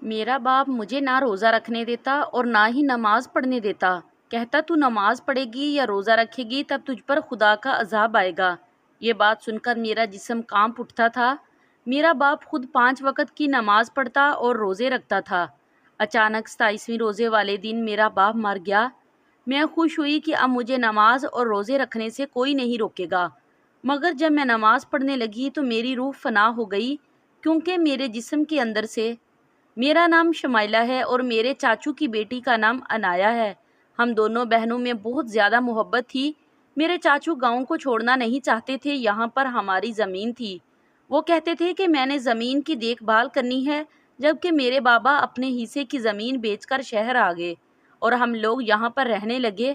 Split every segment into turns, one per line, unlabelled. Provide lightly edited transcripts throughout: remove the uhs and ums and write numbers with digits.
میرا باپ مجھے نہ روزہ رکھنے دیتا اور نہ ہی نماز پڑھنے دیتا۔ کہتا تو نماز پڑھے گی یا روزہ رکھے گی تب تجھ پر خدا کا عذاب آئے گا۔ یہ بات سن کر میرا جسم کانپ اٹھتا تھا۔ میرا باپ خود 5 وقت کی نماز پڑھتا اور روزے رکھتا تھا۔ اچانک 27ویں روزے والے دن میرا باپ مر گیا۔ میں خوش ہوئی کہ اب مجھے نماز اور روزے رکھنے سے کوئی نہیں روکے گا، مگر جب میں نماز پڑھنے لگی تو میری روح فنا ہو گئی، کیونکہ میرے جسم کے اندر سے میرا نام شمائلہ ہے اور میرے چاچو کی بیٹی کا نام عنایا ہے۔ ہم دونوں بہنوں میں بہت زیادہ محبت تھی۔ میرے چاچو گاؤں کو چھوڑنا نہیں چاہتے تھے، یہاں پر ہماری زمین تھی۔ وہ کہتے تھے کہ میں نے زمین کی دیکھ بھال کرنی ہے، جبکہ میرے بابا اپنے حصے کی زمین بیچ کر شہر آ گئے اور ہم لوگ یہاں پر رہنے لگے۔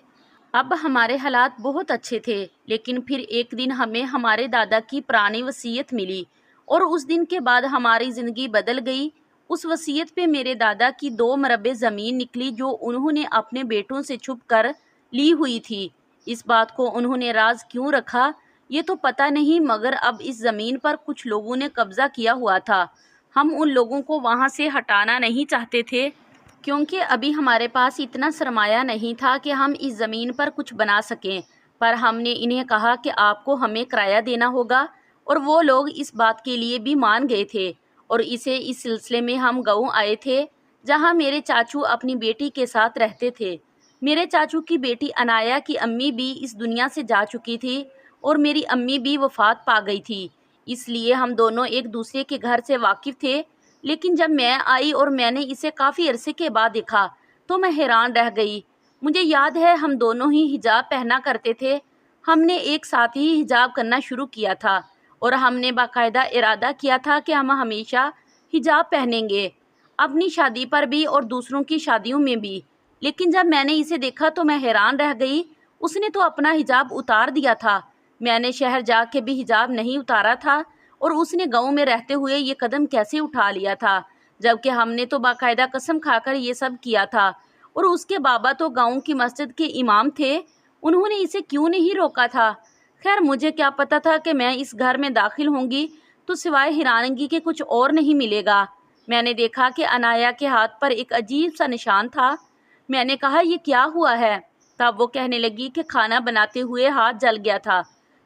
اب ہمارے حالات بہت اچھے تھے، لیکن پھر ایک دن ہمیں ہمارے دادا کی پرانی وصیت ملی اور اس دن کے بعد ہماری زندگی بدل گئی۔ اس وصیت پہ میرے دادا کی 2 مربع زمین نکلی جو انہوں نے اپنے بیٹوں سے چھپ کر لی ہوئی تھی۔ اس بات کو انہوں نے راز کیوں رکھا یہ تو پتہ نہیں، مگر اب اس زمین پر کچھ لوگوں نے قبضہ کیا ہوا تھا۔ ہم ان لوگوں کو وہاں سے ہٹانا نہیں چاہتے تھے، کیونکہ ابھی ہمارے پاس اتنا سرمایہ نہیں تھا کہ ہم اس زمین پر کچھ بنا سکیں، پر ہم نے انہیں کہا کہ آپ کو ہمیں کرایہ دینا ہوگا، اور وہ لوگ اس بات کے لیے بھی مان گئے تھے، اور اس سلسلے میں ہم گاؤں آئے تھے جہاں میرے چاچو اپنی بیٹی کے ساتھ رہتے تھے۔ میرے چاچو کی بیٹی عنایا کی امی بھی اس دنیا سے جا چکی تھی اور میری امی بھی وفات پا گئی تھی، اس لیے ہم دونوں ایک دوسرے کے گھر سے واقف تھے۔ لیکن جب میں آئی اور میں نے اسے کافی عرصے کے بعد دیکھا تو میں حیران رہ گئی۔ مجھے یاد ہے ہم دونوں ہی حجاب پہنا کرتے تھے۔ ہم نے ایک ساتھ ہی حجاب کرنا شروع کیا تھا اور ہم نے باقاعدہ ارادہ کیا تھا کہ ہم ہمیشہ حجاب پہنیں گے، اپنی شادی پر بھی اور دوسروں کی شادیوں میں بھی۔ لیکن جب میں نے اسے دیکھا تو میں حیران رہ گئی۔ اس نے تو اپنا حجاب اتار دیا تھا، میں نے شہر جا کے بھی حجاب نہیں اتارا تھا، اور اس نے گاؤں میں رہتے ہوئے یہ قدم کیسے اٹھا لیا تھا، جبکہ ہم نے تو باقاعدہ قسم کھا کر یہ سب کیا تھا، اور اس کے بابا تو گاؤں کی مسجد کے امام تھے، انہوں نے اسے کیوں نہیں روکا تھا؟ خیر مجھے کیا پتا تھا کہ میں اس گھر میں داخل ہوں گی تو سوائے حیرانگی کے کچھ اور نہیں ملے گا۔ میں نے دیکھا کہ عنایا کے ہاتھ پر ایک عجیب سا نشان تھا۔ میں نے کہا یہ کیا ہوا ہے؟ تب وہ کہنے لگی کہ کھانا بناتے ہوئے ہاتھ جل گیا تھا،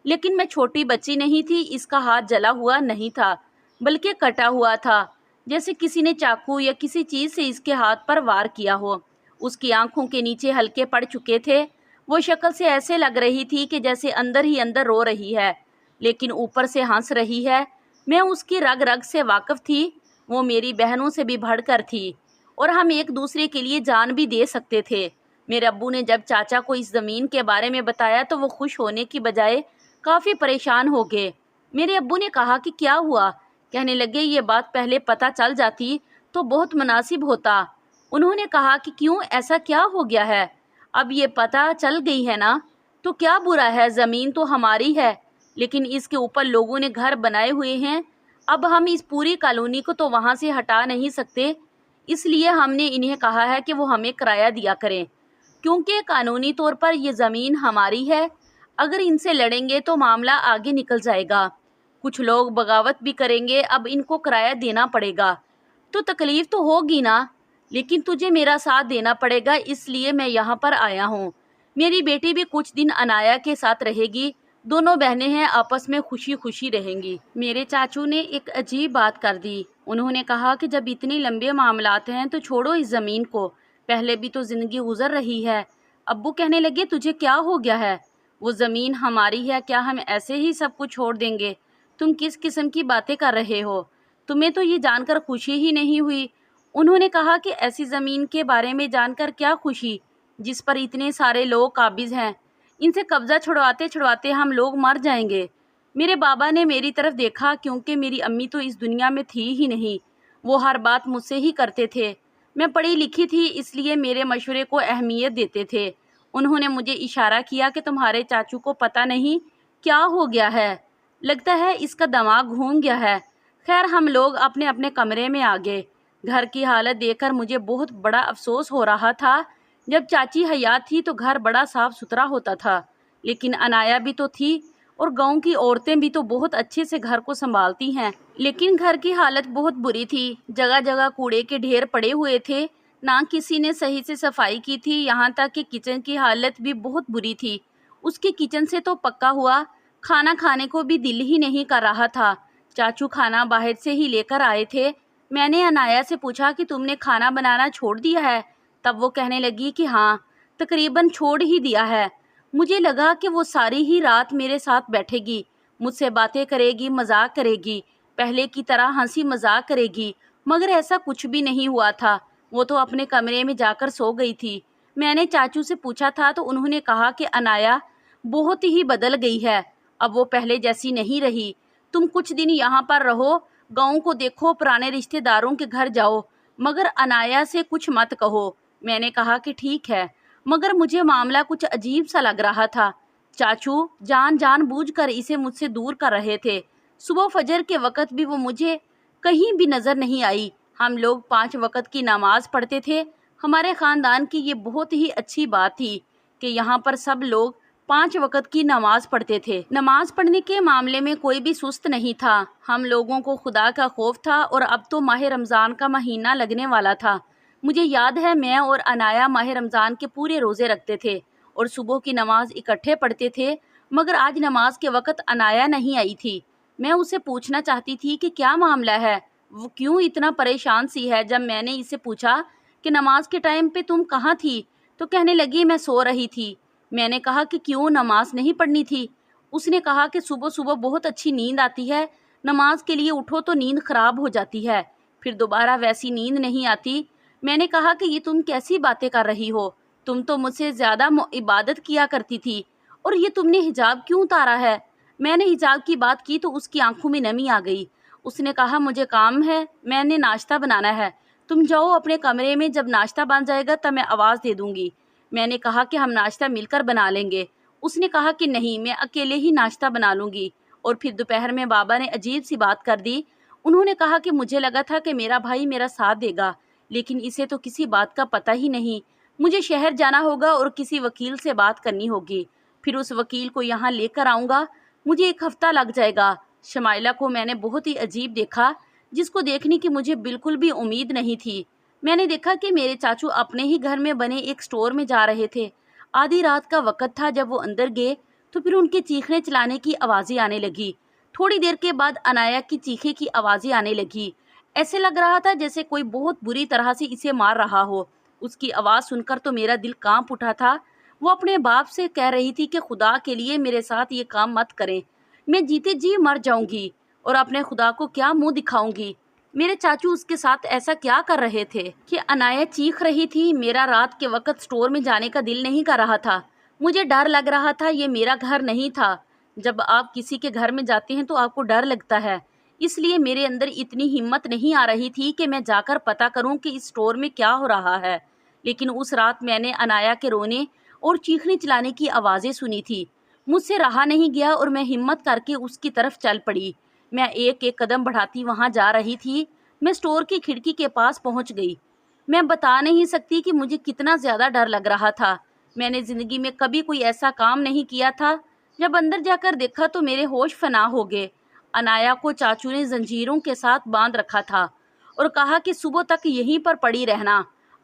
لیکن میں چھوٹی بچی نہیں تھی، اس کا ہاتھ جلا ہوا نہیں تھا بلکہ کٹا ہوا تھا، جیسے کسی نے چاقو یا کسی چیز سے اس کے ہاتھ پر وار کیا ہو۔ اس کی آنکھوں کے نیچے ہلکے پڑ چکے تھے، وہ شکل سے ایسے لگ رہی تھی کہ جیسے اندر ہی اندر رو رہی ہے لیکن اوپر سے ہنس رہی ہے۔ میں اس کی رگ رگ سے واقف تھی، وہ میری بہنوں سے بھی بڑھ کر تھی اور ہم ایک دوسرے کے لیے جان بھی دے سکتے تھے۔ میرے ابو نے جب چاچا کو اس زمین کے بارے میں بتایا تو وہ خوش ہونے کی بجائے کافی پریشان ہو گئے۔ میرے ابو نے کہا کہ کیا ہوا؟ کہنے لگے یہ بات پہلے پتہ چل جاتی تو بہت مناسب ہوتا۔ انہوں نے کہا کہ کیوں، ایسا کیا ہو گیا ہے؟ اب یہ پتہ چل گئی ہے نا تو کیا برا ہے، زمین تو ہماری ہے، لیکن اس کے اوپر لوگوں نے گھر بنائے ہوئے ہیں۔ اب ہم اس پوری کالونی کو تو وہاں سے ہٹا نہیں سکتے، اس لیے ہم نے انہیں کہا ہے کہ وہ ہمیں کرایہ دیا کریں، کیونکہ قانونی طور پر یہ زمین ہماری ہے۔ اگر ان سے لڑیں گے تو معاملہ آگے نکل جائے گا، کچھ لوگ بغاوت بھی کریں گے، اب ان کو کرایہ دینا پڑے گا تو تکلیف تو ہوگی نا، لیکن تجھے میرا ساتھ دینا پڑے گا، اس لیے میں یہاں پر آیا ہوں۔ میری بیٹی بھی کچھ دن عنایا کے ساتھ رہے گی، دونوں بہنیں ہیں، آپس میں خوشی خوشی رہیں گی۔ میرے چاچو نے ایک عجیب بات کر دی، انہوں نے کہا کہ جب اتنے لمبے معاملات ہیں تو چھوڑو اس زمین کو، پہلے بھی تو زندگی گزر رہی ہے۔ ابو کہنے لگے تجھے کیا ہو گیا ہے؟ وہ زمین ہماری ہے، کیا ہم ایسے ہی سب کچھ چھوڑ دیں گے؟ تم کس قسم کی باتیں کر رہے ہو؟ تمہیں تو یہ جان کر خوشی ہی نہیں ہوئی؟ انہوں نے کہا کہ ایسی زمین کے بارے میں جان کر کیا خوشی جس پر اتنے سارے لوگ قابض ہیں، ان سے قبضہ چھڑواتے چھڑواتے ہم لوگ مر جائیں گے۔ میرے بابا نے میری طرف دیکھا، کیونکہ میری امی تو اس دنیا میں تھی ہی نہیں، وہ ہر بات مجھ سے ہی کرتے تھے، میں پڑھی لکھی تھی اس لیے میرے مشورے کو اہمیت دیتے تھے۔ انہوں نے مجھے اشارہ کیا کہ تمہارے چاچو کو پتہ نہیں کیا ہو گیا ہے، لگتا ہے اس کا دماغ گھوم گیا ہے۔ خیر ہم لوگ اپنے اپنے کمرے میں آ گئے۔ گھر کی حالت دیکھ کر مجھے بہت بڑا افسوس ہو رہا تھا۔ جب چاچی حیات تھی تو گھر بڑا صاف ستھرا ہوتا تھا، لیکن عنایا بھی تو تھی اور گاؤں کی عورتیں بھی تو بہت اچھے سے گھر کو سنبھالتی ہیں، لیکن گھر کی حالت بہت بری تھی۔ جگہ جگہ کوڑے کے ڈھیر پڑے ہوئے تھے، نہ کسی نے صحیح سے صفائی کی تھی، یہاں تک کہ کچن کی حالت بھی بہت بری تھی۔ اس کے کچن سے تو پکا ہوا کھانا کھانے کو بھی دل ہی نہیں کر رہا تھا۔ چاچو کھانا باہر سے ہی لے کر آئے تھے۔ میں نے انایا سے پوچھا کہ تم نے کھانا بنانا چھوڑ دیا ہے؟ تب وہ کہنے لگی کہ ہاں، تقریباً چھوڑ ہی دیا ہے۔ مجھے لگا کہ وہ ساری ہی رات میرے ساتھ بیٹھے گی، مجھ سے باتیں کرے گی، مذاق کرے گی، پہلے کی طرح ہنسی مذاق کرے گی، مگر ایسا کچھ بھی نہیں ہوا تھا۔ وہ تو اپنے کمرے میں جا کر سو گئی تھی۔ میں نے چاچو سے پوچھا تھا تو انہوں نے کہا کہ انایا بہت ہی بدل گئی ہے، اب وہ پہلے جیسی نہیں رہی۔ تم کچھ دن یہاں پر رہو، گاؤں کو دیکھو، پرانے رشتہ داروں کے گھر جاؤ، مگر انایا سے کچھ مت کہو۔ میں نے کہا کہ ٹھیک ہے، مگر مجھے معاملہ کچھ عجیب سا لگ رہا تھا۔ چاچو جان بوجھ کر اسے مجھ سے دور کر رہے تھے۔ صبح فجر کے وقت بھی وہ مجھے کہیں بھی نظر نہیں آئی۔ ہم لوگ 5 وقت کی نماز پڑھتے تھے۔ ہمارے خاندان کی یہ بہت ہی اچھی بات تھی کہ یہاں پر سب لوگ 5 وقت کی نماز پڑھتے تھے۔ نماز پڑھنے کے معاملے میں کوئی بھی سست نہیں تھا۔ ہم لوگوں کو خدا کا خوف تھا، اور اب تو ماہ رمضان کا مہینہ لگنے والا تھا۔ مجھے یاد ہے میں اور انایا ماہ رمضان کے پورے روزے رکھتے تھے اور صبح کی نماز اکٹھے پڑھتے تھے، مگر آج نماز کے وقت انایا نہیں آئی تھی۔ میں اسے پوچھنا چاہتی تھی کہ کیا معاملہ ہے، وہ کیوں اتنا پریشان سی ہے۔ جب میں نے اسے پوچھا کہ نماز کے ٹائم پہ تم کہاں تھی تو کہنے لگی میں سو رہی تھی۔ میں نے کہا کہ کیوں، نماز نہیں پڑھنی تھی؟ اس نے کہا کہ صبح صبح بہت اچھی نیند آتی ہے، نماز کے لیے اٹھو تو نیند خراب ہو جاتی ہے، پھر دوبارہ ویسی نیند نہیں آتی۔ میں نے کہا کہ یہ تم کیسی باتیں کر رہی ہو، تم تو مجھ سے زیادہ عبادت کیا کرتی تھی، اور یہ تم نے حجاب کیوں اتارا ہے؟ میں نے حجاب کی بات کی تو اس کی آنکھوں میں نمی آ گئی۔ اس نے کہا مجھے کام ہے، میں نے ناشتہ بنانا ہے، تم جاؤ اپنے کمرے میں، جب ناشتہ بن جائے گا تب میں آواز دے دوں گی۔ میں نے کہا کہ ہم ناشتہ مل کر بنا لیں گے۔ اس نے کہا کہ نہیں، میں اکیلے ہی ناشتہ بنا لوں گی۔ اور پھر دوپہر میں بابا نے عجیب سی بات کر دی۔ انہوں نے کہا کہ مجھے لگا تھا کہ میرا بھائی میرا ساتھ دے گا، لیکن اسے تو کسی بات کا پتہ ہی نہیں۔ مجھے شہر جانا ہوگا اور کسی وکیل سے بات کرنی ہوگی، پھر اس وکیل کو یہاں لے کر آؤں گا، مجھے 1 ہفتہ لگ جائے گا۔ شمائلہ کو میں نے بہت ہی عجیب دیکھا، جس کو دیکھنے کی مجھے بالکل بھی امید نہیں تھی۔ میں نے دیکھا کہ میرے چاچو اپنے ہی گھر میں بنے ایک سٹور میں جا رہے تھے۔ آدھی رات کا وقت تھا۔ جب وہ اندر گئے تو پھر ان کے چیخنے چلانے کی آوازیں آنے لگی۔ تھوڑی دیر کے بعد انایا کی چیخے کی آوازیں آنے لگی۔ ایسے لگ رہا تھا جیسے کوئی بہت بری طرح سے اسے مار رہا ہو۔ اس کی آواز سن کر تو میرا دل کانپ اٹھا تھا۔ وہ اپنے باپ سے کہہ رہی تھی کہ خدا کے لیے میرے ساتھ یہ کام مت کریں، میں جیتے جی مر جاؤں گی، اور اپنے خدا کو کیا منہ دکھاؤں گی۔ میرے چاچو اس کے ساتھ ایسا کیا کر رہے تھے کہ انایا چیخ رہی تھی؟ میرا رات کے وقت سٹور میں جانے کا دل نہیں کر رہا تھا، مجھے ڈر لگ رہا تھا، یہ میرا گھر نہیں تھا۔ جب آپ کسی کے گھر میں جاتے ہیں تو آپ کو ڈر لگتا ہے، اس لیے میرے اندر اتنی ہمت نہیں آ رہی تھی کہ میں جا کر پتہ کروں کہ اس سٹور میں کیا ہو رہا ہے۔ لیکن اس رات میں نے انایا کے رونے اور چیخنے چلانے کی آوازیں سنی تھی۔ مجھ سے رہا نہیں گیا اور میں ہمت کر کے اس کی طرف چل پڑی۔ میں ایک قدم بڑھاتی وہاں جا رہی تھی۔ میں سٹور کی کھڑکی کے پاس پہنچ گئی۔ میں بتا نہیں سکتی کہ مجھے کتنا زیادہ ڈر لگ رہا تھا۔ میں نے زندگی میں کبھی کوئی ایسا کام نہیں کیا تھا۔ جب اندر جا کر دیکھا تو میرے ہوش فنا ہو گئے۔ انایا کو چاچو نے زنجیروں کے ساتھ باندھ رکھا تھا اور کہا کہ صبح تک یہیں پر پڑی رہنا،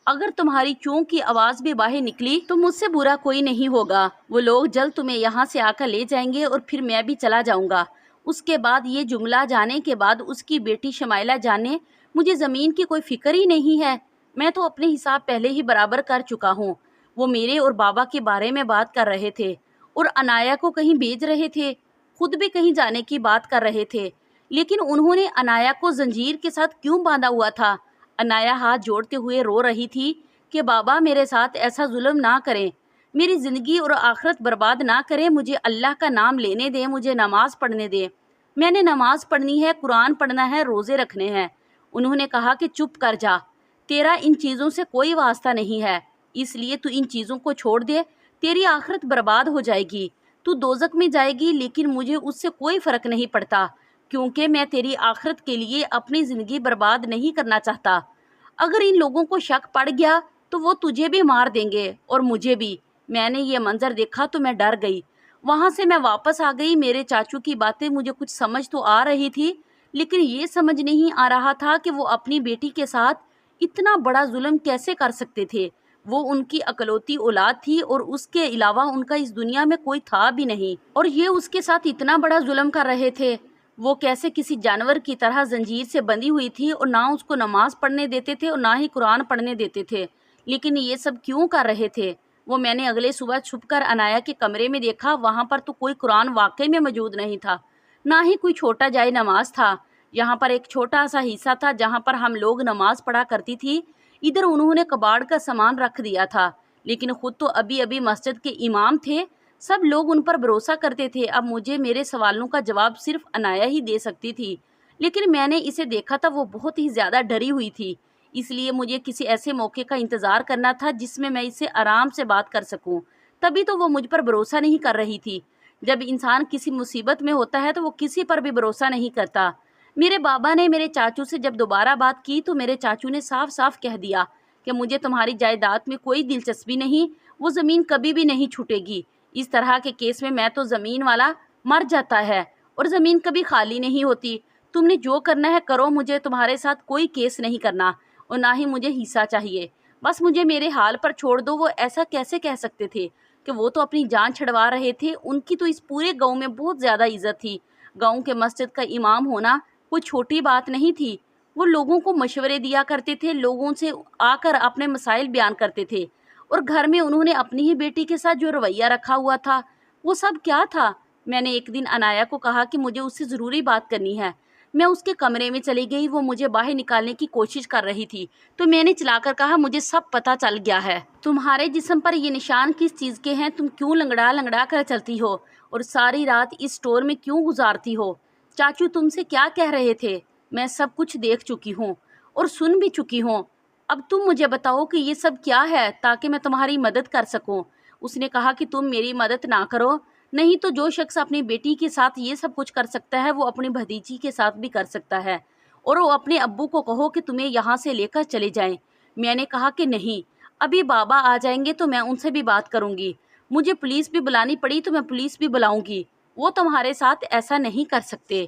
اگر تمہاری چونک کی آواز بھی باہر نکلی تو مجھ سے برا کوئی نہیں ہوگا، وہ لوگ جلد تمہیں یہاں سے آ کر لے جائیں گے اور پھر میں بھی چلا جاؤں گا۔ اس کے بعد یہ جملہ جانے کے بعد اس کی بیٹی شمائلہ جانے مجھے زمین کی کوئی فکر ہی نہیں ہے، میں تو اپنے حساب پہلے ہی برابر کر چکا ہوں۔ وہ میرے اور بابا کے بارے میں بات کر رہے تھے اور انایا کو کہیں بھیج رہے تھے، خود بھی کہیں جانے کی بات کر رہے تھے، لیکن انہوں نے انایا کو زنجیر کے ساتھ کیوں باندھا ہوا تھا؟ انایا ہاتھ جوڑتے ہوئے رو رہی تھی کہ بابا میرے ساتھ ایسا ظلم نہ کریں، میری زندگی اور آخرت برباد نہ کریں، مجھے اللہ کا نام لینے دیں، مجھے نماز پڑھنے دیں، میں نے نماز پڑھنی ہے، قرآن پڑھنا ہے، روزے رکھنے ہیں۔ انہوں نے کہا کہ چپ کر جا، تیرا ان چیزوں سے کوئی واسطہ نہیں ہے، اس لیے تو ان چیزوں کو چھوڑ دے، تیری آخرت برباد ہو جائے گی، تو دوزخ میں جائے گی، لیکن مجھے اس سے کوئی فرق نہیں پڑتا، کیونکہ میں تیری آخرت کے لیے اپنی زندگی برباد نہیں کرنا چاہتا۔ اگر ان لوگوں کو شک پڑ گیا تو وہ تجھے بھی مار دیں گے اور مجھے بھی۔ میں نے یہ منظر دیکھا تو میں ڈر گئی۔ وہاں سے میں واپس آ گئی۔ میرے چاچو کی باتیں مجھے کچھ سمجھ تو آ رہی تھی، لیکن یہ سمجھ نہیں آ رہا تھا کہ وہ اپنی بیٹی کے ساتھ اتنا بڑا ظلم کیسے کر سکتے تھے۔ وہ ان کی اکلوتی اولاد تھی اور اس کے علاوہ ان کا اس دنیا میں کوئی تھا بھی نہیں، اور یہ اس کے ساتھ اتنا بڑا ظلم کر رہے تھے۔ وہ کیسے کسی جانور کی طرح زنجیر سے بندھی ہوئی تھی، اور نہ اس کو نماز پڑھنے دیتے تھے اور نہ ہی قرآن پڑھنے دیتے تھے۔ لیکن یہ سب کیوں کر رہے تھے؟ وہ میں نے اگلے صبح چھپ کر عنایا کے کمرے میں دیکھا، وہاں پر تو کوئی قرآن واقعی میں موجود نہیں تھا، نہ ہی کوئی چھوٹا جائے نماز تھا۔ یہاں پر ایک چھوٹا سا حصہ تھا جہاں پر ہم لوگ نماز پڑھا کرتی تھی، ادھر انہوں نے کباڑ کا سامان رکھ دیا تھا، لیکن خود تو ابھی ابھی مسجد کے امام تھے، سب لوگ ان پر بھروسہ کرتے تھے۔ اب مجھے میرے سوالوں کا جواب صرف عنایا ہی دے سکتی تھی، لیکن میں نے اسے دیکھا تھا، وہ بہت ہی زیادہ ڈری ہوئی تھی، اس لیے مجھے کسی ایسے موقع کا انتظار کرنا تھا جس میں اس سے آرام سے بات کر سکوں، تبھی تو وہ مجھ پر بھروسہ نہیں کر رہی تھی۔ جب انسان کسی مصیبت میں ہوتا ہے تو وہ کسی پر بھی بھروسہ نہیں کرتا۔ میرے بابا نے میرے چاچو سے جب دوبارہ بات کی تو میرے چاچو نے صاف صاف کہہ دیا کہ مجھے تمہاری جائیداد میں کوئی دلچسپی نہیں، وہ زمین کبھی بھی نہیں چھوٹے گی۔ اس طرح کے کیس میں تو زمین والا مر جاتا ہے اور زمین کبھی خالی نہیں ہوتی۔ تم نے جو کرنا ہے کرو، مجھے تمہارے ساتھ کوئی کیس نہیں کرنا اور نہ ہی مجھے حصہ چاہیے، بس مجھے میرے حال پر چھوڑ دو۔ وہ ایسا کیسے کہہ سکتے تھے کہ وہ تو اپنی جان چھڑوا رہے تھے؟ ان کی تو اس پورے گاؤں میں بہت زیادہ عزت تھی، گاؤں کے مسجد کا امام ہونا کوئی چھوٹی بات نہیں تھی۔ وہ لوگوں کو مشورے دیا کرتے تھے، لوگوں سے آ کر اپنے مسائل بیان کرتے تھے، اور گھر میں انہوں نے اپنی ہی بیٹی کے ساتھ جو رویہ رکھا ہوا تھا وہ سب کیا تھا؟ میں نے ایک دن عنایا کو کہا کہ مجھے اس سے ضروری بات کرنی ہے۔ میں اس کے کمرے میں چلی گئی، وہ مجھے باہر نکالنے کی کوشش کر رہی تھی تو میں نے چلا کر کہا مجھے سب پتہ چل گیا ہے۔ تمہارے جسم پر یہ نشان کس چیز کے ہیں؟ تم کیوں لنگڑا لنگڑا کر چلتی ہو اور ساری رات اس اسٹور میں کیوں گزارتی ہو؟ چاچو تم سے کیا کہہ رہے تھے؟ میں سب کچھ دیکھ چکی ہوں اور سن بھی چکی ہوں، اب تم مجھے بتاؤ کہ یہ سب کیا ہے تاکہ میں تمہاری مدد کر سکوں۔ اس نے کہا کہ تم میری مدد نہ کرو، نہیں تو جو شخص اپنی بیٹی کے ساتھ یہ سب کچھ کر سکتا ہے وہ اپنی بھتیجی کے ساتھ بھی کر سکتا ہے، اور وہ اپنے ابو کو کہو کہ تمہیں یہاں سے لے کر چلے جائیں۔ میں نے کہا کہ نہیں، ابھی بابا آ جائیں گے تو میں ان سے بھی بات کروں گی، مجھے پولیس بھی بلانی پڑی تو میں پولیس بھی بلاؤں گی، وہ تمہارے ساتھ ایسا نہیں کر سکتے۔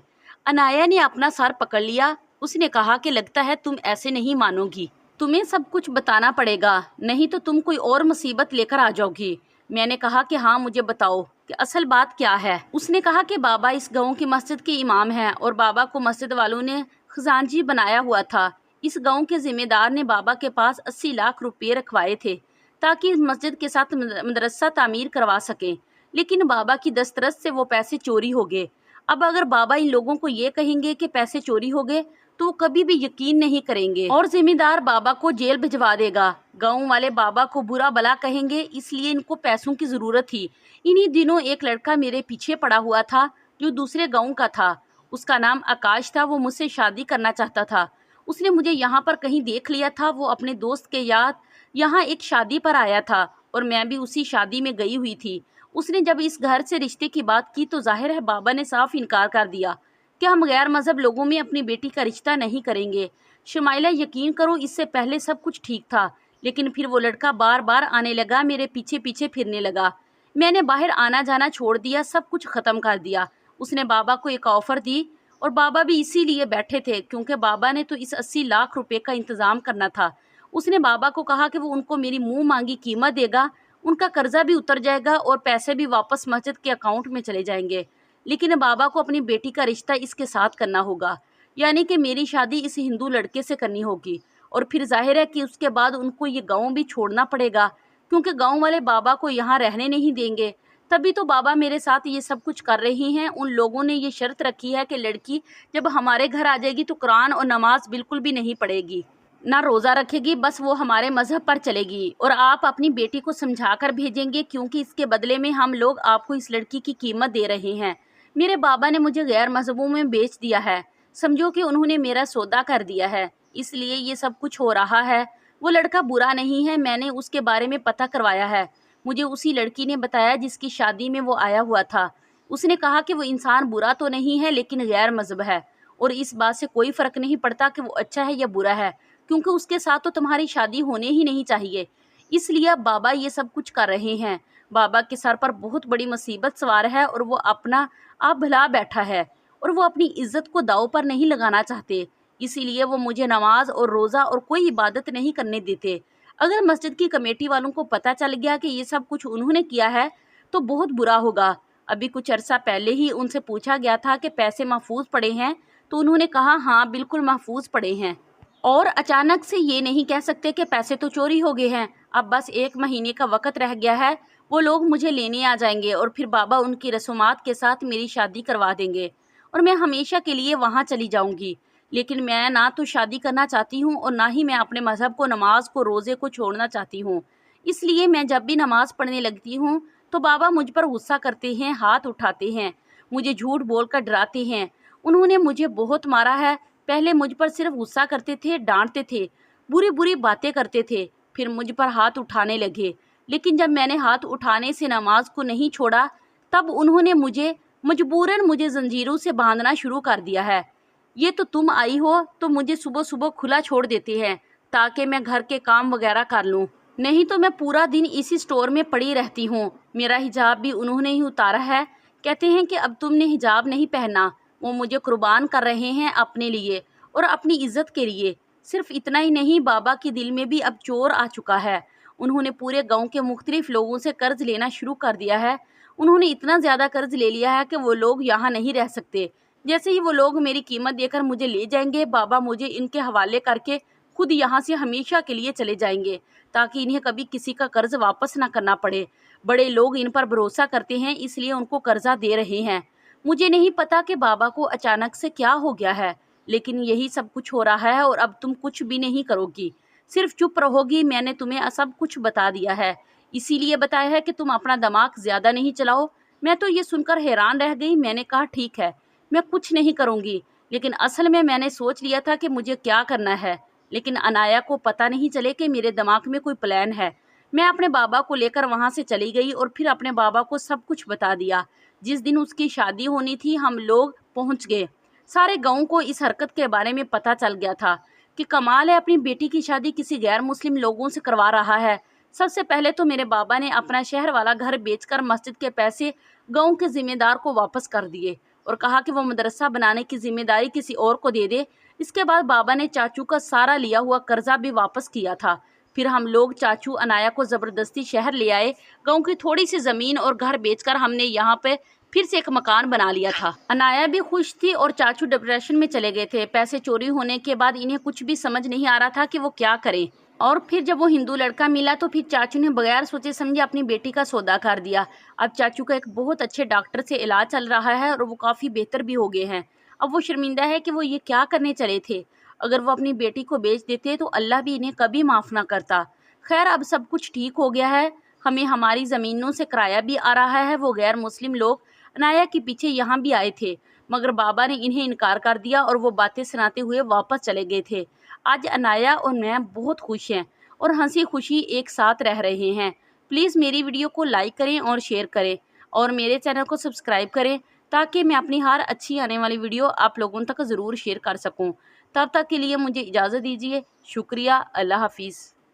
عنایا نے اپنا سر پکڑ لیا، اس نے کہا کہ لگتا ہے تم ایسے نہیں مانو گی، تمہیں سب کچھ بتانا پڑے گا، نہیں تو تم کوئی اور مصیبت لے کر آ جاؤ گی۔ میں نے کہا کہ ہاں مجھے بتاؤ کہ اصل بات کیا ہے۔ اس نے کہا کہ بابا اس گاؤں کی مسجد کے امام ہیں اور بابا کو مسجد والوں نے خزانچی بنایا ہوا تھا۔ اس گاؤں کے ذمہ دار نے بابا کے پاس 80 لاکھ روپے رکھوائے تھے تاکہ اس مسجد کے ساتھ مدرسہ تعمیر کروا سکیں، لیکن بابا کی دسترس سے وہ پیسے چوری ہو گئے۔ اب اگر بابا ان لوگوں کو یہ کہیں گے کہ پیسے چوری ہو گئے تو وہ کبھی بھی یقین نہیں کریں گے اور ذمہ دار بابا کو جیل بھجوا دے گا۔ گاؤں والے بابا کو برا بلا کہیں گے، اس لیے ان کو پیسوں کی ضرورت تھی۔ انہی دنوں ایک لڑکا میرے پیچھے پڑا ہوا تھا جو دوسرے گاؤں کا تھا، اس کا نام آکاش تھا، وہ مجھ سے شادی کرنا چاہتا تھا۔ اس نے مجھے یہاں پر کہیں دیکھ لیا تھا، وہ اپنے دوست کے یاد یہاں ایک شادی پر آیا تھا اور میں بھی اسی شادی میں گئی ہوئی تھی۔ اس نے جب اس گھر سے رشتے کی بات کی تو ظاہر ہے بابا نے صاف انکار کر دیا کہ ہم غیر مذہب لوگوں میں اپنی بیٹی کا رشتہ نہیں کریں گے۔ شمائلہ یقین کرو اس سے پہلے سب کچھ ٹھیک تھا، لیکن پھر وہ لڑکا بار بار آنے لگا، میرے پیچھے پیچھے پھرنے لگا، میں نے باہر آنا جانا چھوڑ دیا، سب کچھ ختم کر دیا۔ اس نے بابا کو ایک آفر دی اور بابا بھی اسی لیے بیٹھے تھے کیونکہ بابا نے تو اس 80 لاکھ روپے کا انتظام کرنا تھا۔ اس نے بابا کو کہا کہ وہ ان کو میری منہ مانگی قیمت دے گا، ان کا قرضہ بھی اتر جائے گا اور پیسے بھی واپس مسجد کے اکاؤنٹ میں چلے جائیں گے، لیکن بابا کو اپنی بیٹی کا رشتہ اس کے ساتھ کرنا ہوگا، یعنی کہ میری شادی اس ہندو لڑکے سے کرنی ہوگی، اور پھر ظاہر ہے کہ اس کے بعد ان کو یہ گاؤں بھی چھوڑنا پڑے گا کیونکہ گاؤں والے بابا کو یہاں رہنے نہیں دیں گے۔ تبھی تو بابا میرے ساتھ یہ سب کچھ کر رہی ہیں۔ ان لوگوں نے یہ شرط رکھی ہے کہ لڑکی جب ہمارے گھر آ جائے گی تو قرآن اور نماز بالکل بھی نہیں پڑھے گی، نہ روزہ رکھے گی، بس وہ ہمارے مذہب پر چلے گی، اور آپ اپنی بیٹی کو سمجھا کر بھیجیں گے کیونکہ اس کے بدلے میں ہم لوگ آپ کو اس لڑکی کی قیمت دے رہے ہیں۔ میرے بابا نے مجھے غیر مذہبوں میں بیچ دیا ہے، سمجھو کہ انہوں نے میرا سودا کر دیا ہے، اس لیے یہ سب کچھ ہو رہا ہے۔ وہ لڑکا برا نہیں ہے، میں نے اس کے بارے میں پتہ کروایا ہے، مجھے اسی لڑکی نے بتایا جس کی شادی میں وہ آیا ہوا تھا۔ اس نے کہا کہ وہ انسان برا تو نہیں ہے لیکن غیر مذہب ہے، اور اس بات سے کوئی فرق نہیں پڑتا کہ وہ اچھا ہے یا برا ہے، کیونکہ اس کے ساتھ تو تمہاری شادی ہونے ہی نہیں چاہیے، اس لیے اب بابا یہ سب کچھ کر رہے ہیں۔ بابا کے سر پر بہت بڑی مصیبت سوار ہے اور وہ اپنا آپ بھلا بیٹھا ہے اور وہ اپنی عزت کو داؤ پر نہیں لگانا چاہتے، اسی لیے وہ مجھے نماز اور روزہ اور کوئی عبادت نہیں کرنے دیتے۔ اگر مسجد کی کمیٹی والوں کو پتہ چل گیا کہ یہ سب کچھ انہوں نے کیا ہے تو بہت برا ہوگا۔ ابھی کچھ عرصہ پہلے ہی ان سے پوچھا گیا تھا کہ پیسے محفوظ پڑے ہیں تو انہوں نے کہا ہاں بالکل محفوظ پڑے ہیں، اور اچانک سے یہ نہیں کہہ سکتے کہ پیسے تو چوری ہو گئے ہیں۔ اب بس 1 مہینے کا وقت رہ گیا ہے، وہ لوگ مجھے لینے آ جائیں گے اور پھر بابا ان کی رسومات کے ساتھ میری شادی کروا دیں گے اور میں ہمیشہ کے لیے وہاں چلی جاؤں گی۔ لیکن میں نہ تو شادی کرنا چاہتی ہوں اور نہ ہی میں اپنے مذہب کو، نماز کو، روزے کو چھوڑنا چاہتی ہوں۔ اس لیے میں جب بھی نماز پڑھنے لگتی ہوں تو بابا مجھ پر غصہ کرتے ہیں، ہاتھ اٹھاتے ہیں، مجھے جھوٹ بول کر ڈراتے ہیں۔ انہوں نے مجھے بہت مارا ہے، پہلے مجھ پر صرف غصہ کرتے تھے، ڈانٹتے تھے، بری بری باتیں کرتے تھے، پھر مجھ پر ہاتھ اٹھانے لگے۔ لیکن جب میں نے ہاتھ اٹھانے سے نماز کو نہیں چھوڑا تب انہوں نے مجبوراً زنجیروں سے باندھنا شروع کر دیا ہے۔ یہ تو تم آئی ہو تو مجھے صبح صبح کھلا چھوڑ دیتے ہیں تاکہ میں گھر کے کام وغیرہ کر لوں، نہیں تو میں پورا دن اسی سٹور میں پڑی رہتی ہوں۔ میرا حجاب بھی انہوں نے ہی اتارا ہے، کہتے ہیں کہ اب تم نے حجاب نہیں پہننا۔ وہ مجھے قربان کر رہے ہیں اپنے لیے اور اپنی عزت کے لیے۔ صرف اتنا ہی نہیں، بابا کے دل میں بھی اب چور آ چکا ہے۔ انہوں نے پورے گاؤں کے مختلف لوگوں سے قرض لینا شروع کر دیا ہے۔ انہوں نے اتنا زیادہ قرض لے لیا ہے کہ وہ لوگ یہاں نہیں رہ سکتے۔ جیسے ہی وہ لوگ میری قیمت دے کر مجھے لے جائیں گے، بابا مجھے ان کے حوالے کر کے خود یہاں سے ہمیشہ کے لیے چلے جائیں گے تاکہ انہیں کبھی کسی کا قرض واپس نہ کرنا پڑے۔ بڑے لوگ ان پر بھروسہ کرتے ہیں اس لیے ان کو قرضہ دے رہے ہیں۔ مجھے نہیں پتا کہ بابا کو اچانک سے کیا ہو گیا ہے، لیکن یہی سب کچھ ہو رہا ہے اور اب تم کچھ بھی نہیں کرو گی، صرف چپ رہو گی۔ میں نے تمہیں سب کچھ بتا دیا ہے، اسی لیے بتایا ہے کہ تم اپنا دماغ زیادہ نہیں چلاؤ۔ میں تو یہ سن کر حیران رہ گئی۔ میں نے کہا ٹھیک ہے، میں کچھ نہیں کروں گی، لیکن اصل میں نے سوچ لیا تھا کہ مجھے کیا کرنا ہے، لیکن انایا کو پتہ نہیں چلے کہ میرے دماغ میں کوئی پلان ہے۔ میں اپنے بابا کو لے کر وہاں سے چلی گئی اور پھر اپنے بابا کو سب کچھ بتا دیا۔ جس دن اس کی شادی ہونی تھی ہم لوگ پہنچ گئے۔ سارے گاؤں کو اس حرکت کے بارے میں پتہ چل گیا تھا کہ کمال ہے، اپنی بیٹی کی شادی کسی غیر مسلم لوگوں سے کروا رہا ہے۔ سب سے پہلے تو میرے بابا نے اپنا شہر والا گھر بیچ کر مسجد کے پیسے گاؤں کے ذمہ دار کو واپس کر دیے اور کہا کہ وہ مدرسہ بنانے کی ذمہ داری کسی اور کو دے دے۔ اس کے بعد بابا نے چاچو کا سارا لیا ہوا قرضہ بھی واپس کیا تھا۔ پھر ہم لوگ چاچو انایا کو زبردستی شہر لے آئے۔ گاؤں کی تھوڑی سی زمین اور گھر بیچ کر ہم نے یہاں پہ پھر سے ایک مکان بنا لیا تھا۔ انایا بھی خوش تھی اور چاچو ڈپریشن میں چلے گئے تھے۔ پیسے چوری ہونے کے بعد انہیں کچھ بھی سمجھ نہیں آ رہا تھا کہ وہ کیا کریں، اور پھر جب وہ ہندو لڑکا ملا تو پھر چاچو نے بغیر سوچے سمجھے اپنی بیٹی کا سودا کر دیا۔ اب چاچو کا ایک بہت اچھے ڈاکٹر سے علاج چل رہا ہے اور وہ کافی بہتر بھی ہو گئے ہیں۔ اب وہ شرمندہ ہے کہ وہ یہ کیا کرنے چلے تھے۔ اگر وہ اپنی بیٹی کو بیچ دیتے تو اللہ بھی انہیں کبھی معاف نہ کرتا۔ خیر اب سب کچھ ٹھیک ہو گیا ہے، ہمیں ہماری زمینوں سے کرایہ بھی آ رہا ہے۔ وہ غیر مسلم لوگ انایا کے پیچھے یہاں بھی آئے تھے مگر بابا نے انہیں انکار کر دیا اور وہ باتیں سناتے ہوئے واپس چلے گئے تھے۔ آج انایا اور میں بہت خوش ہیں اور ہنسی خوشی ایک ساتھ رہ رہے ہیں۔ پلیز میری ویڈیو کو لائک کریں اور شیئر کریں اور میرے چینل کو سبسکرائب کریں تاکہ میں اپنی ہر اچھی آنے والی ویڈیو آپ لوگوں تک ضرور شیئر کر سکوں۔ تب تک کے لیے مجھے اجازت دیجیے، شکریہ، اللہ حافظ۔